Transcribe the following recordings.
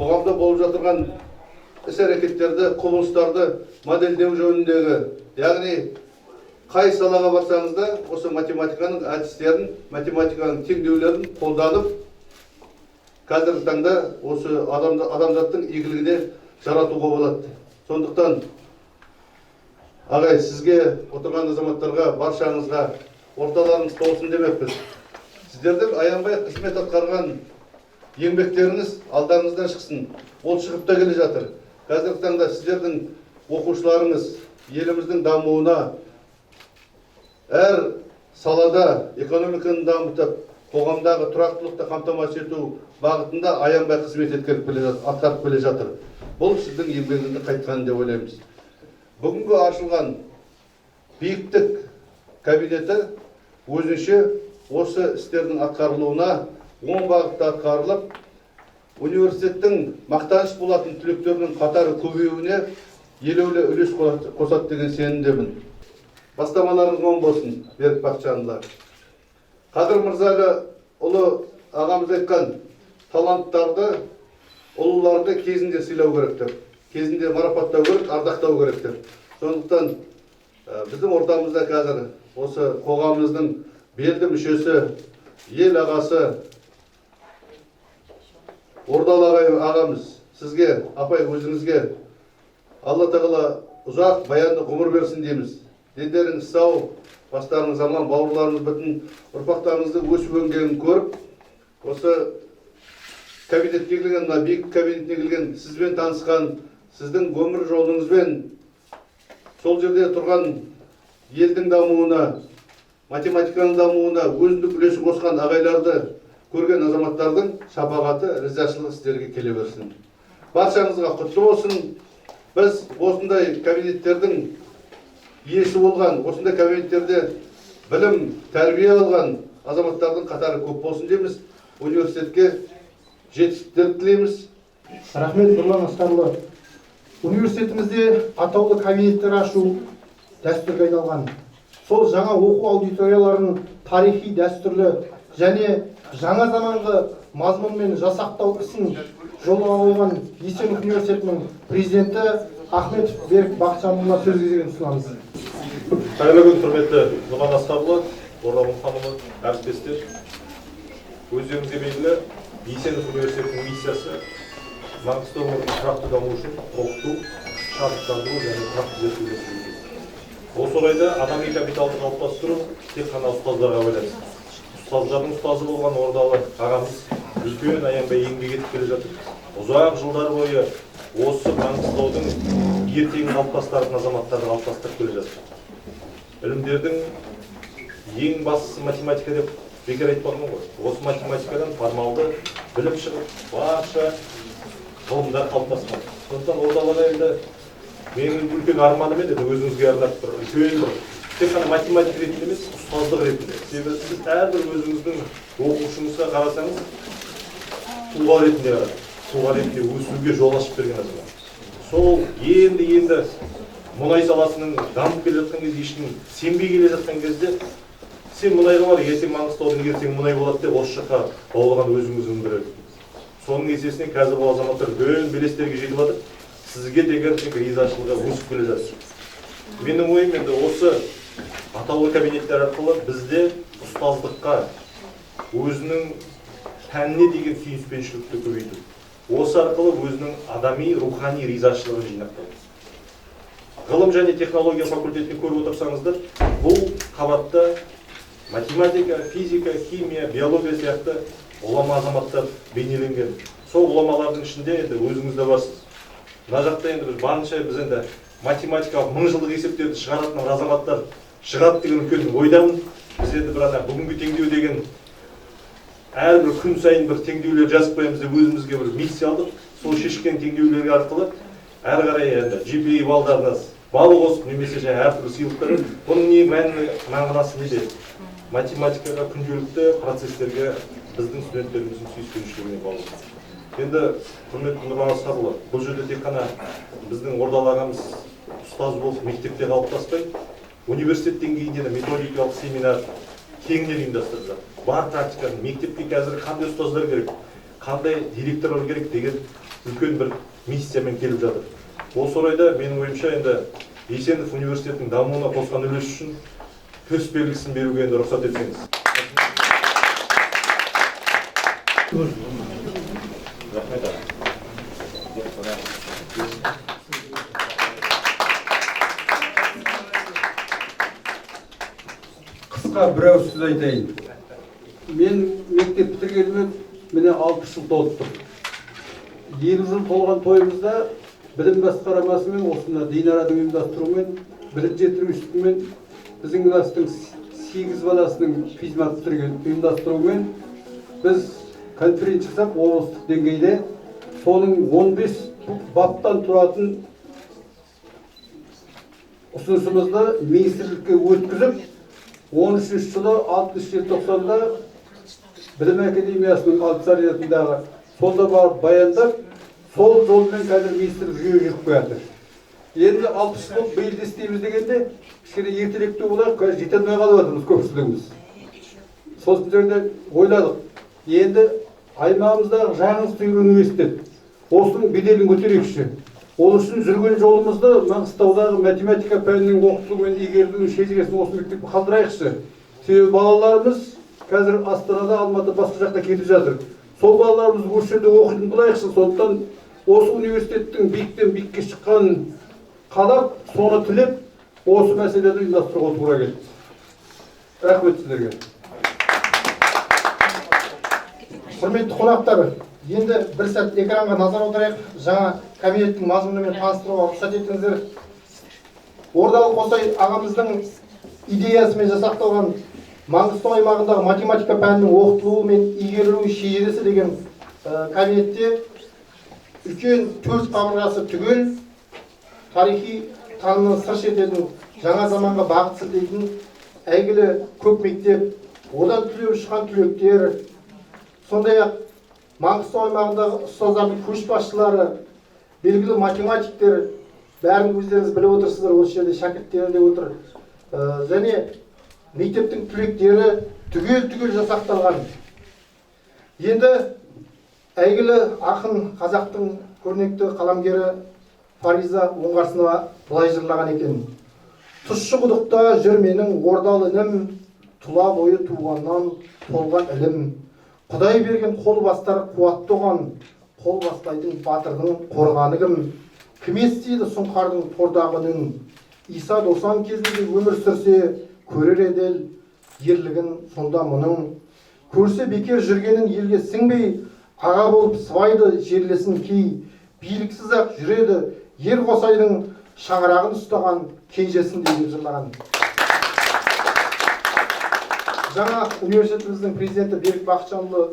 қоғамда болып жатырған іс-әрекеттерді, құбылыстарды модельдеу жөніндегі, яғни қай салаға барсаңыз да осы математиканың әдістерін, математиканың теңдеулерін қолданып, қазіргі таңда осы адамзаттың игілігіне жаратуға болады. Сондықтан ағай, сізге отырған азаматтарға, баршаңызға орталарыңыз толсын демекпіз. Сіздердің аянбай қызмет атқарған еңбектеріңіз алдарыңыздан шықсын. Ол шығып та келе жатыр. Қазіргі таңда сіздердің оқушыларыңыз еліміздің дамуына, әр салада экономиканы дамытып, қоғамдағы тұрақтылықты қамтамасыз ету бағытында аянбай қызмет атқарып келе жатыр. Бұл сіздің еңбегіңізді қайтқан деп ойлаймыз. Бүгінгі ашылған биіктік кабинеті өзінше осы істердің атқарылуына оң бағытта атқарылып, университеттің мақтаныш болатын түлектерінің қатары көбеюіне елеулі үлес қосады деген сенімдемін. Бастамаларыңыз оң болсын, Берік Бақытжанұлы. Қадыр Мырзаға ұлы ағамыз айтқан, таланттарды, ұлыларды кезінде сыйлау керектер, кезінде марапаттау керек, ардақтау керектер. Сондықтан біздің ортамызда қазір осы қоғамымыздың белді мүшесі, ел ағасы, Ордалы ағамыз, сізге, апай өзіңізге Алла тағала ұзақ баянды ғұмыр берсін дейміз. Дендеріңіз сау, бастарыңыз аман, бауырларыңыз бүтін, ұрпақтарыңызды өсіп-өнгенін көріп, осы кабинетке келген, биік кабинетіне келген, сізбен танысқан, сіздің өмір жолыңызбен сол жерде тұрған елдің дамуына, математиканың дамуына өзіндік үлесін қосқан ағайларды көрген азаматтардың шапағаты, ризашылық сіздерге келе берсін. Баршаңызға құтты болсын. Біз осындай кабинеттердің иесі болған, осындай кабинеттерде білім, тәрбие алған азаматтардың қатары көп болсын дейміз. Университетке жетістіктер тілейміз. Рахмет, Нұрлан Асқарұлы. Университетімізде атаулы кабинеттер ашу дәстүрге айналған. Сол жаңа оқу аудиторияларының тарихи, дәстүрлі және жаңа заманғы мазмұнмен жасақтау ісін жолға қойған Есенов университетінің президенті Ахметов Берік Бақытжанұлына сөз кезегін ұсынамыз. Қайырлы күн, құрметті Нұрлан Асқарұлы, Оралым ханымы, әріптестер. Өздеріңізге белгілі, Есенов университетінің миссиясы Маңғыстау өңірінің тұрақты дамуы үшін оқыту, шабыттандыру және тұрақты зерттеулер жүргізу. Осы орайда адами капиталды қалыптастыру тек қана ұстаздарға байланысты. Ұстаздардың ұстазы болған Ордалы ағамыз үлкен аянбай еңбек етіп келе жатыр. Ұзақ жылдар бойы осы Маңғыстаудың ертеңін қалыптастыратын азаматтарды қалыптастырып келе жатыр. Ілімдердің ең бастысы математика деп бекер айтпағым ғой. Осы математикадан формалды білім шығып, барша ғылымдар қалыптасқан. Сондықтан Ордалы ағайымды менің үлкен арманым еді, өзіңізге арнап бір үлкен бір тек қана математик ретінде емес, ұстаздық ретінде. Себебі сіз әрбір өзіңіздің оқушыңызға қарасаңыз, тұлға ретінде қарады. Тұлға ретінде өсуге жол ашып берген азамат. Сол енді мұнай саласының дамып келе жатқан кезде, ешкім сенбей келе жатқан кезде, сен мұнайға бар, ертең Маңғыстаудың ертең мұнай болады деп осы жаққа баулыған өзіңіздің бірі. Соның есесінен қазір бұл азаматтар үлкен белестерге жетіп жатыр. Сізге деген ризашылығы өсіп келе жатыр. Менің ойым енді осы атаулы кабинеттер арқылы бізде ұстаздыққа, өзінің пәніне деген сүйіспеншілікті көбейту. Осы арқылы өзінің адами, рухани ризашылығын жинақтау. Ғылым және технология факультетіне көріп отырсаңыздар, бұл қабатта математика, физика, химия, биология сияқты ғұлама азаматтар бейнеленген. Сол ғұламалардың ішінде енді өзіңізде барсыз. Мына жақта енді біз енді математикалық мыңжылдық есептерді шығаратын азаматтар шығады деген үлкен ойдамын. Біз енді бүгінгі теңдеу деген әрбір күн сайын бір теңдеулер жазып қоямыз деп өзімізге бір миссия алдық. Сол шешкен теңдеулер арқылы әрі қарай енді GPA балдарына балы қосып немесе әртүрлі сыйлықтар. Бұның не мағынасы неде? Математикаға, күнделікті процестерге біздің студенттеріміздің сүйіспеншілігіне bağlı. Енді құрметті Нұрлан Асқарұлы, бұл жерде тек қана біздің Ордалы ағамыз ұстаз болып мектепте қалыптаспай, университет деңгейінде методикалық семинар кеңінен ұйымдастырып жатыр. Бар практиканы, мектепке қазір қандай ұстаздар керек, қандай директорлар керек деген үлкен бір миссиямен келіп жатыр. Осы орайда менің ойымша енді Есенов университетінің дамуына қосқан үлесі үшін төс белгісін беруге енді рұқсат етсеңіз. Қысқа бір ауыз сөз айтайын. Мен мектеп бітіргеніме міне 60 жыл толып тұр. 50 жыл толған тойымызда білім басқармасымен осында Динараның ұйымдастыруымен, білім жетірушілігімен, біздің кластың 8 баласының физмат бітірген ұйымдастыруымен біз конференция жасап облыстық деңгейде соның 15 баптан тұратын ұсынысымызды министрлікке өткізіп 13 жылы 6 желтоқсанда Білім Академиясының аудиториятындағы сонда барып баяндап, сол жолмен қазір министрлік жүйе жүріп қояды. Енді 60 жыл биыл істейміз дегенде, кішкене ертеректе олар жете алмай қалып жатырмыз көпшілігіміз. Сол жерде ойладық. Енді аймағымыздағы жаңғыз түйір университет осының беделін көтерейікші. Ол үшін жүрген жолымызды Маңғыстаудағы математика пәнінің оқытылуы мен игерілуінің шежіресін осы мектепке қалдырайықшы. Себебі балаларымыз қазір Астанада, Алматы, басқа жақта кетіп жатыр. Сол балаларымыз осы жерде оқитын болайықшы. Сондықтан осы университеттің биіктен биікке шыққанын қалап, соны тілеп, осы мәселені ұйымдастыруға тура келді. Рахмет сіздерге. Құрметті қонақтар, енді бір сәт экранға назар аударайық. Жаңа кабинеттің мазмұнымен таныстыруға рұқсат етіңіздер. Ордалы Қосай ағамыздың идеясымен жасақталған Маңғыстау аймағындағы математика пәнінің оқытылуы мен игерілуі шежіресі деген кабинетте үлкен 4 қабырғасы түгел тарихи танымнан сыр шертетін, жаңа заманға бағыт сілтейтін әйгілі көк мектеп, одан түлеп шыққан түлектер, сондай-ақ Маңғыстау аймағындағы ұстаздардың көшбасшылары, белгілі математиктер, бәрін өздеріңіз біліп отырсыздар, осы жерде шәкірттері де отыр. Және мектептің түлектері түгел жасақталған. Енді әйгілі ақын, қазақтың көрнекті қаламгері Фариза Оңғарсынова былай жырлаған екен. Тұщы құдықта жүр менің ордалы інім, тұла бойы туғаннан толған ілім. Құдай берген қол бастар қуатты оған, қол бастайтын батырдың қорғаны кім? Кім естиді сұңқардың тордағының? Иса досан кезінде өмір сүрсе, көрер едел ерлігін сонда мұның. Көрсе бекер жүргенін елге сіңбей, аға болып сыбайды жерлесін кей. Биліксіз ақ жүреді ер Қосайдың шаңырағын ұстаған кенжесін деп жырлаған. Жаңа университетіміздің президенті Берік Бақытжанұлы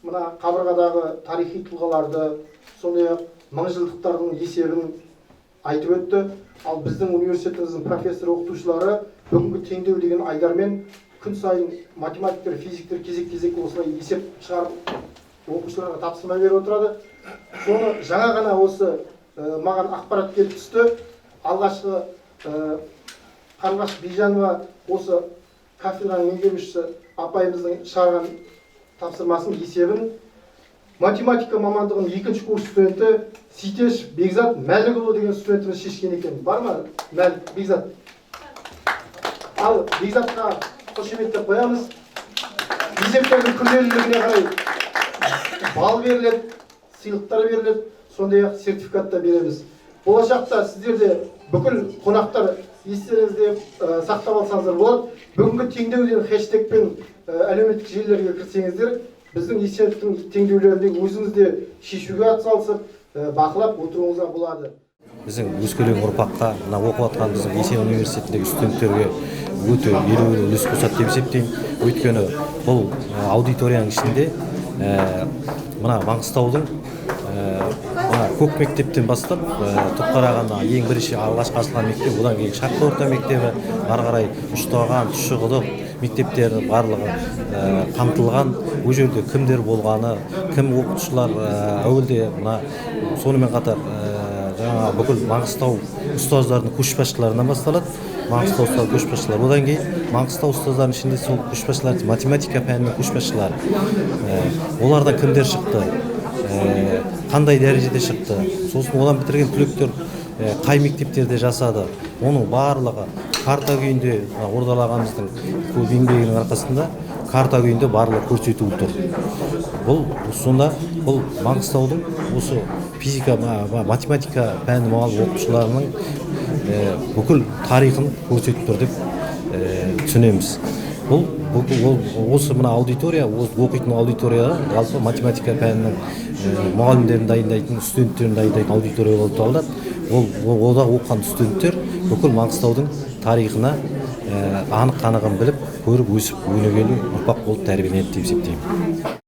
мына қабырғадағы тарихи тұлғаларды, сондай-ақ мыңжылдықтардың есебін айтып өтті. Ал біздің университетіміздің профессор оқытушылары бүгінгі теңдеу деген айдармен күн сайын математиктер, физиктер кезек-кезек осылай есеп шығарып оқушыларға тапсырма беріп отырады. Соны жаңа ғана осы маған ақпарат келіп түсті. Алғашқы Қарлығаш Бейжанова осы кафедраның меңгерушісі апайымыздың шығарған тапсырмасын есебін математика мамандығының 2-ші курс студенті Ситеш Бекзат Мәлікұлы деген студентіміз шешкен екен. Бар ма Бекзат? Ал Бекзатқа қошеметтеп қоямыз. Есептердің күрделілігіне қарай бал беріледі, сыйлықтар беріледі, сондай-ақ сертификат та береміз. Болашақта сіздерде бүкіл қонақтар естеріңізде сақтап алсаңыздар болады. Бүгінгі теңдеуден хэштегпен әлеуметтік желілерге кірсеңіздер, біздің Есеновтың теңдеулерінде өзіңізде шешуге атсалысып, бақылап отыруыңызға болады. Біздің өскелең ұрпаққа, мына оқып жатқан біздің Есенов университетіндегі студенттерге өте елеулі үлес қосады деп есептеймін. Өйткені бұл аудиторияның ішінде мына Маңғыстаудың көк мектептен бастап Тұтқарағанда ең бірінші алғашқы ашылған мектеп, одан кейін Шаққы орта мектебі, ары қарай Үштаған, Тұщықұдық мектептерінің барлығы қамтылған. Ол жерде кімдер болғаны, кім оқытушылар әуелде мына сонымен қатар жаңа бүкіл Маңғыстау ұстаздардың көшбасшыларынан басталады. Маңғыстау ұстаз көшбасшылар. Одан кейін Маңғыстау ұстаздарының ішінде сол көшбасшылар математика пәнінің көшбасшылары. Олардан кімдер шықты? Қандай дәрежеде шықты? Сосын одан бітірген түлектер қай мектептерде жасады? Оның барлығы карта күйінде Ордалы ағамыздың көп еңбегінің арқасында карта күйінде барлығы көрсетіліп тұр. Бұл Маңғыстаудың осы физика, математика пәні мұғалім оқушыларының бүкіл тарихын көрсетіп тұр деп түсінеміз. Осы мына аудитория, оқитын аудитория жалпы математика пәнінің мұғалімдерін дайындайтын, студенттерін дайындайтын аудитория болып табылады. Ода оқыған студенттер бүкіл Маңғыстаудың тарихына анық-қанығын біліп, көріп, өсіп, өнегелі ұрпақ болып тәрбиеленеді деп есептеймін.